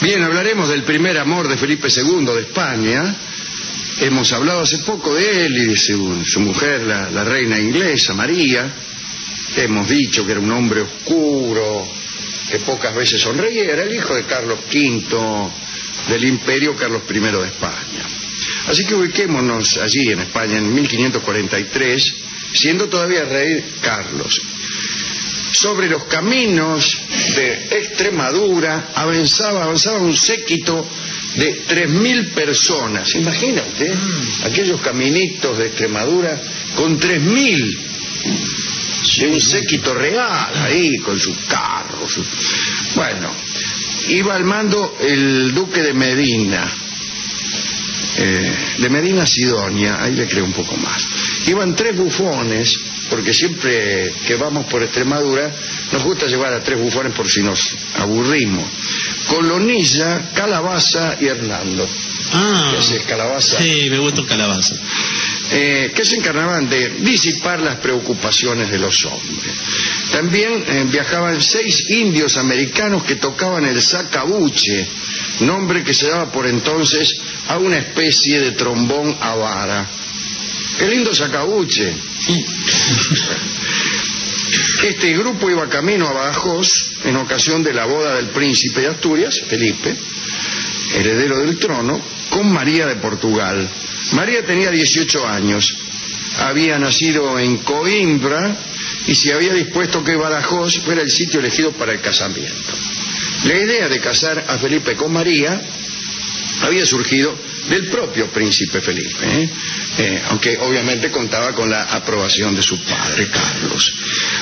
Bien, hablaremos del primer amor de Felipe II de España. Hemos hablado hace poco de él y de su mujer, la reina inglesa, María. Hemos dicho que era un hombre oscuro, que pocas veces sonreía. Era el hijo de Carlos V del Imperio, Carlos I de España. Así que ubiquémonos allí en España en 1543, siendo todavía rey Carlos. Sobre los caminos de Extremadura avanzaba un séquito de 3.000 personas. ¿Imagina usted? Aquellos caminitos de Extremadura con 3.000. Sí, un séquito real ahí con sus carros. Bueno, iba al mando el duque de Medina. De Medina Sidonia, ahí le creo un poco más. Iban 3 bufones, porque siempre que vamos por Extremadura nos gusta llevar a 3 bufones por si nos aburrimos. Colonilla, Calabaza y Hernando. ¿Qué haces, Calabaza? Sí, me gusta Calabaza. Que se encargaban de disipar las preocupaciones de los hombres. También viajaban 6 indios americanos que tocaban el sacabuche, nombre que se daba por entonces a una especie de trombón a vara. ¡Qué lindo sacabuche! Este grupo iba camino a Badajoz en ocasión de la boda del príncipe de Asturias, Felipe, heredero del trono, con María de Portugal. María tenía 18 años, había nacido en Coimbra y se había dispuesto que Badajoz fuera el sitio elegido para el casamiento. La idea de casar a Felipe con María había surgido del propio príncipe Felipe, aunque obviamente contaba con la aprobación de su padre Carlos.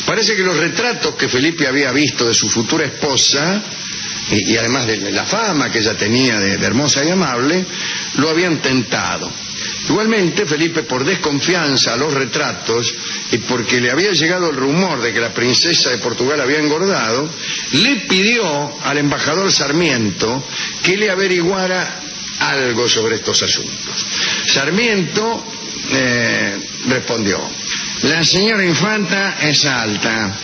Parece que los retratos que Felipe había visto de su futura esposa, y además de la fama que ella tenía de hermosa y amable, lo habían tentado. Igualmente, Felipe, por desconfianza a los retratos y porque le había llegado el rumor de que la princesa de Portugal había engordado, le pidió al embajador Sarmiento que le averiguara algo sobre estos asuntos. Sarmiento respondió: la señora infanta es alta,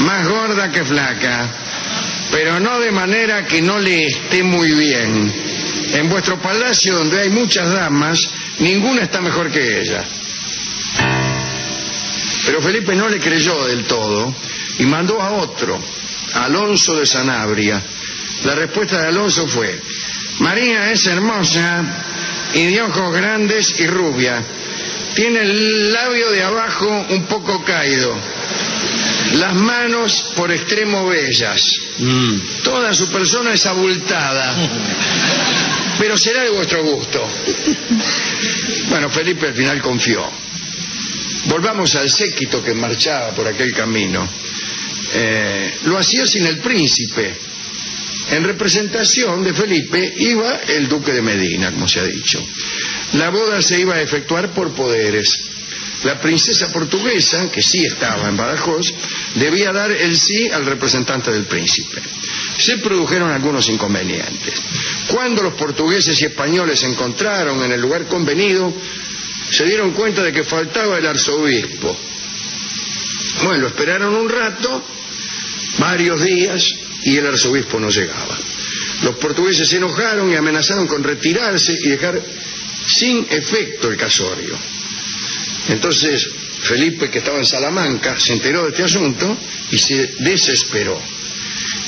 más gorda que flaca, pero no de manera que no le esté muy bien. En vuestro palacio, donde hay muchas damas, ninguna está mejor que ella. Pero Felipe no le creyó del todo y mandó a otro, Alonso de Sanabria. La respuesta de Alonso fue: María es hermosa y de ojos grandes y rubia. Tiene el labio de abajo un poco caído, las manos por extremo bellas. Toda su persona es abultada, pero será de vuestro gusto. Bueno, Felipe al final confió. Volvamos al séquito que marchaba por aquel camino. Lo hacía sin el príncipe. En representación de Felipe iba el duque de Medina, como se ha dicho. La boda se iba a efectuar por poderes. La princesa portuguesa, que sí estaba en Badajoz, debía dar el sí al representante del príncipe. Se produjeron algunos inconvenientes. Cuando los portugueses y españoles se encontraron en el lugar convenido, se dieron cuenta de que faltaba el arzobispo. Bueno, esperaron un rato, varios días, y el arzobispo no llegaba. Los portugueses se enojaron y amenazaron con retirarse y dejar sin efecto el casorio. Entonces Felipe, que estaba en Salamanca, se enteró de este asunto y se desesperó.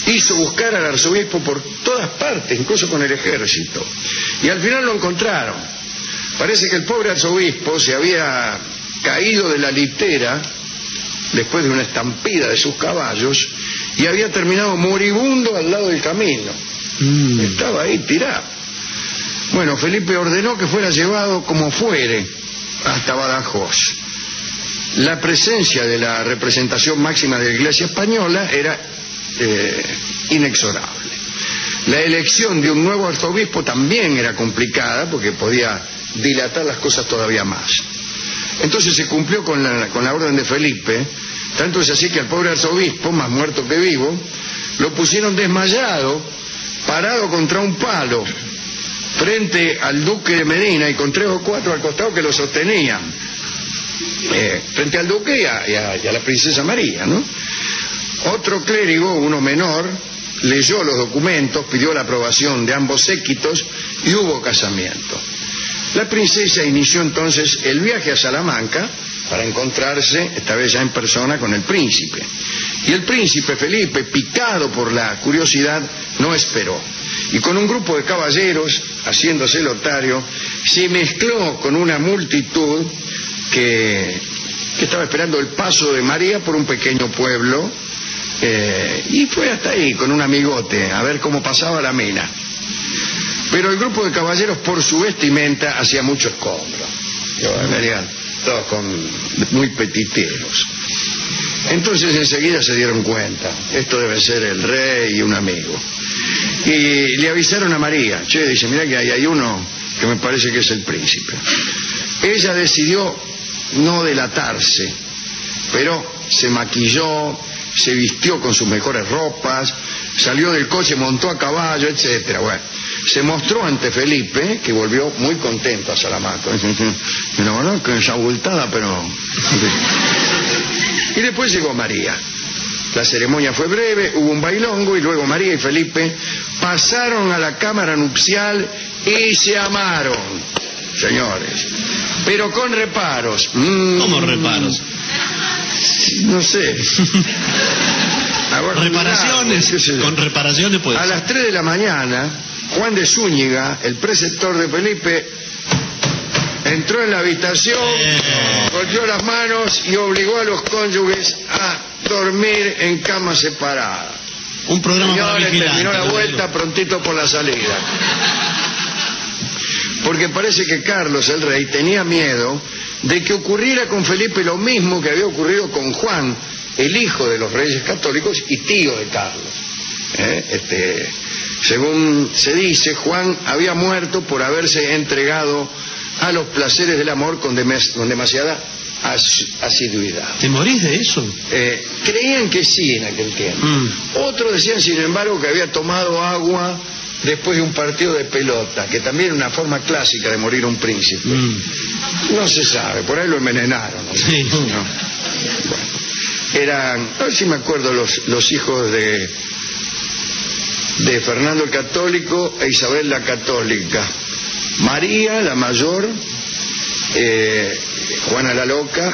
Hizo buscar al arzobispo por todas partes, incluso con el ejército, y al final lo encontraron. Parece que el pobre arzobispo se había caído de la litera después de una estampida de sus caballos y había terminado moribundo al lado del camino. Estaba ahí tirado. Bueno, Felipe ordenó que fuera llevado como fuere hasta Badajoz. La presencia de la representación máxima de la Iglesia española era inexorable. La elección de un nuevo arzobispo también era complicada porque podía dilatar las cosas todavía más. Entonces se cumplió con la orden de Felipe. Tanto es así que al pobre arzobispo, más muerto que vivo, lo pusieron desmayado, parado contra un palo, frente al duque de Medina y con 3 o 4 al costado que lo sostenían, frente al duque y a la princesa María, ¿no? Otro clérigo, uno menor, leyó los documentos, pidió la aprobación de ambos séquitos y hubo casamiento. La princesa inició entonces el viaje a Salamanca para encontrarse, esta vez ya en persona, con el príncipe. Y el príncipe Felipe, picado por la curiosidad, no esperó. Y con un grupo de caballeros, haciéndose lotario, se mezcló con una multitud que estaba esperando el paso de María por un pequeño pueblo, y fue hasta ahí con un amigote a ver cómo pasaba la mina. Pero el grupo de caballeros, por su vestimenta, hacía mucho escombro. Venían todos muy petiteros. Entonces enseguida se dieron cuenta, esto debe ser el rey y un amigo. Y le avisaron a María, che, dice, mirá que hay uno que me parece que es el príncipe. Ella decidió no delatarse, pero se maquilló, se vistió con sus mejores ropas, salió del coche, montó a caballo, etcétera. Bueno, se mostró ante Felipe, que volvió muy contento a Salamanca. La verdad que es abultada, pero... Y después llegó María. La ceremonia fue breve, hubo un bailongo y luego María y Felipe pasaron a la cámara nupcial y se amaron, señores, pero con reparos. ¿Cómo reparos? No sé. Reparaciones, con reparaciones pues. A las 3 de la mañana, Juan de Zúñiga, el preceptor de Felipe, entró en la habitación, golpeó las manos y obligó a los cónyuges a dormir en camas separadas. Un programa para vigilantes. Terminó la vuelta prontito por la salida. Porque parece que Carlos, el rey, tenía miedo de que ocurriera con Felipe lo mismo que había ocurrido con Juan, el hijo de los reyes católicos y tío de Carlos. Según se dice, Juan había muerto por haberse entregado a los placeres del amor con demasiada asiduidad. ¿Te morís de eso? Creían que sí en aquel tiempo. Otros decían, sin embargo, que había tomado agua después de un partido de pelota, que también era una forma clásica de morir un príncipe. No se sabe, por ahí lo envenenaron. ¿No? Sí. ¿No? Bueno, eran, a ver si me acuerdo, los hijos de Fernando el Católico e Isabel la Católica. María, la mayor, Juana la Loca,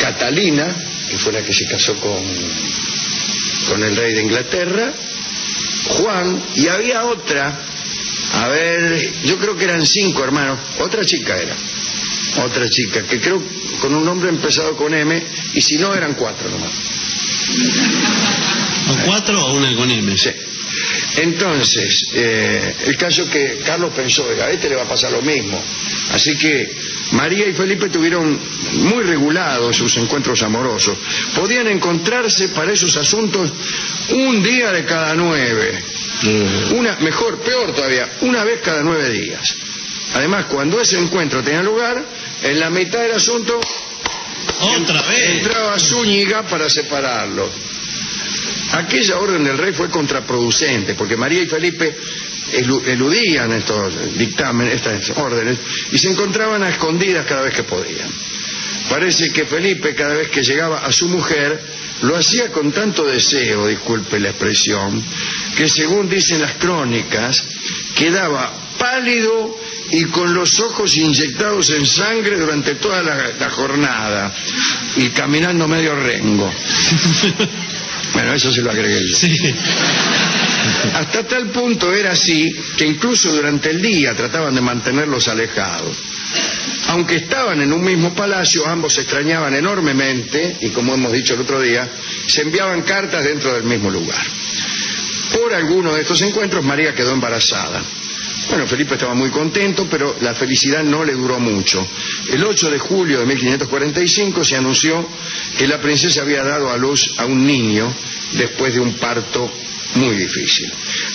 Catalina, que fue la que se casó con el rey de Inglaterra, Juan, y había otra, a ver, yo creo que eran 5 hermanos, otra chica, que creo con un nombre empezado con M, y si no eran 4 nomás. ¿O 4 o una con M? Sí. Entonces, el caso que Carlos pensó, a este le va a pasar lo mismo. Así que María y Felipe tuvieron muy regulados sus encuentros amorosos. Podían encontrarse para esos asuntos un día de cada 9. Peor todavía, una vez cada 9 días. Además, cuando ese encuentro tenía lugar, en la mitad del asunto otra vez entraba Zúñiga para separarlos. Aquella orden del rey fue contraproducente, porque María y Felipe eludían estos dictámenes, estas órdenes, y se encontraban a escondidas cada vez que podían. Parece que Felipe, cada vez que llegaba a su mujer, lo hacía con tanto deseo, disculpe la expresión, que según dicen las crónicas, quedaba pálido y con los ojos inyectados en sangre durante toda la jornada, y caminando medio rengo. Bueno, eso se lo agregué yo. Sí. Hasta tal punto era así que incluso durante el día trataban de mantenerlos alejados. Aunque estaban en un mismo palacio, ambos se extrañaban enormemente y, como hemos dicho el otro día, se enviaban cartas dentro del mismo lugar. Por alguno de estos encuentros, María quedó embarazada. Bueno, Felipe estaba muy contento, pero la felicidad no le duró mucho. El 8 de julio de 1545 se anunció que la princesa había dado a luz a un niño después de un parto muy difícil.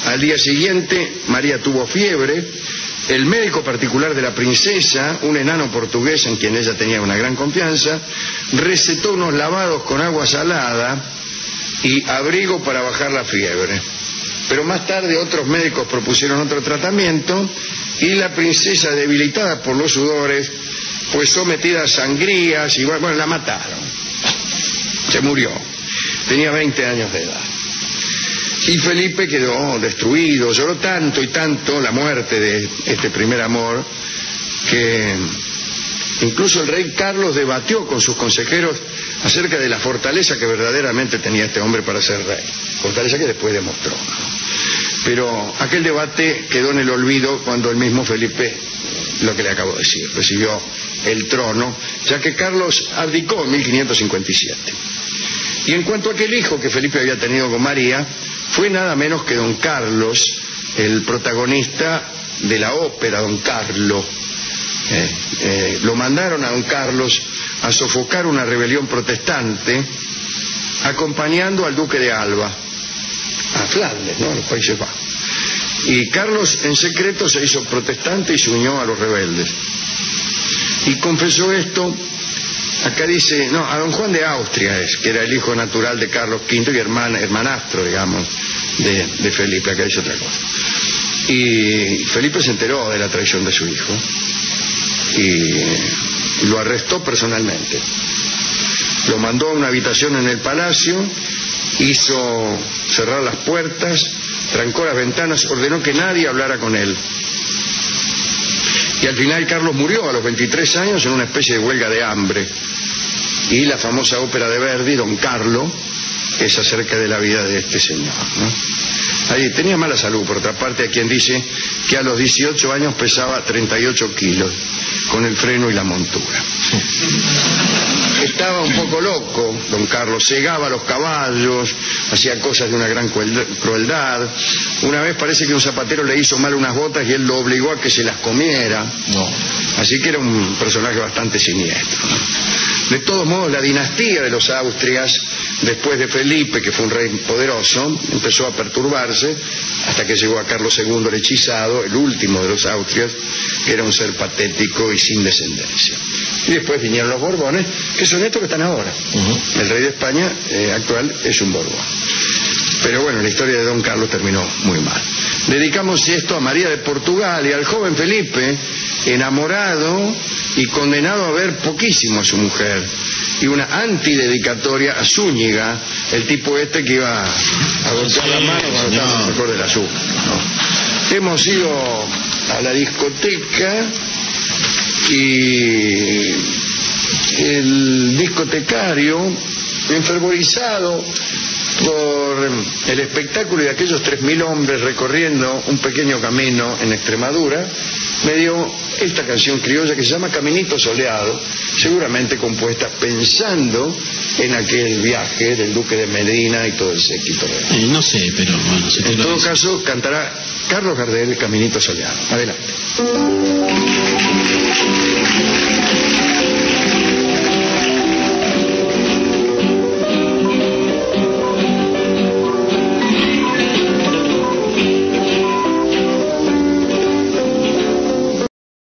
Al día siguiente, María tuvo fiebre. El médico particular de la princesa, un enano portugués en quien ella tenía una gran confianza, recetó unos lavados con agua salada y abrigo para bajar la fiebre. Pero más tarde otros médicos propusieron otro tratamiento y la princesa, debilitada por los sudores, fue sometida a sangrías y bueno, la mataron. Se murió. Tenía 20 años de edad. Y Felipe quedó destruido, lloró tanto y tanto la muerte de este primer amor, que incluso el rey Carlos debatió con sus consejeros acerca de la fortaleza que verdaderamente tenía este hombre para ser rey, fortaleza que después demostró. Pero aquel debate quedó en el olvido cuando el mismo Felipe, lo que le acabo de decir, recibió el trono, ya que Carlos abdicó en 1557. Y en cuanto a aquel hijo que Felipe había tenido con María, fue nada menos que don Carlos, el protagonista de la ópera Don Carlo. Lo mandaron a don Carlos a sofocar una rebelión protestante, acompañando al duque de Alba a Flandes, ¿no?, a los Países Bajos. Y Carlos en secreto se hizo protestante y se unió a los rebeldes. Y confesó esto, acá dice, no, a don Juan de Austria que era el hijo natural de Carlos V y hermanastro, digamos, de Felipe, acá dice otra cosa. Y Felipe se enteró de la traición de su hijo y lo arrestó personalmente. Lo mandó a una habitación en el palacio, hizo cerrar las puertas, trancó las ventanas, ordenó que nadie hablara con él. Y al final Carlos murió a los 23 años en una especie de huelga de hambre. Y la famosa ópera de Verdi, Don Carlo, es acerca de la vida de este señor, ¿no? Ahí tenía mala salud, por otra parte, hay quien dice que a los 18 años pesaba 38 kilos, con el freno y la montura. Estaba un poco loco, don Carlos, cegaba a los caballos, hacía cosas de una gran crueldad. Una vez parece que un zapatero le hizo mal unas botas y él lo obligó a que se las comiera. No. Así que era un personaje bastante siniestro, ¿no? De todos modos, la dinastía de los Austrias, después de Felipe, que fue un rey poderoso, empezó a perturbarse hasta que llegó a Carlos II el hechizado, el último de los Austrias, que era un ser patético y sin descendencia. Y después vinieron los Borbones, que son estos que están ahora. El rey de España actual es un Borbón. Pero bueno, la historia de don Carlos terminó muy mal. Dedicamos esto a María de Portugal y al joven Felipe, enamorado y condenado a ver poquísimo a su mujer, y una antidedicatoria a Zúñiga, el tipo este que iba a golpear la mano cuando estaba en el mejor del azúcar, ¿no? Hemos ido a la discoteca y el discotecario, enfervorizado por el espectáculo de aquellos 3.000 hombres recorriendo un pequeño camino en Extremadura, me dio esta canción criolla que se llama Caminito Soleado, seguramente compuesta pensando en aquel viaje del duque de Medina y todo el séquito. No sé, pero bueno. En todo caso, cantará Carlos Gardel, Caminito Soleado. Adelante.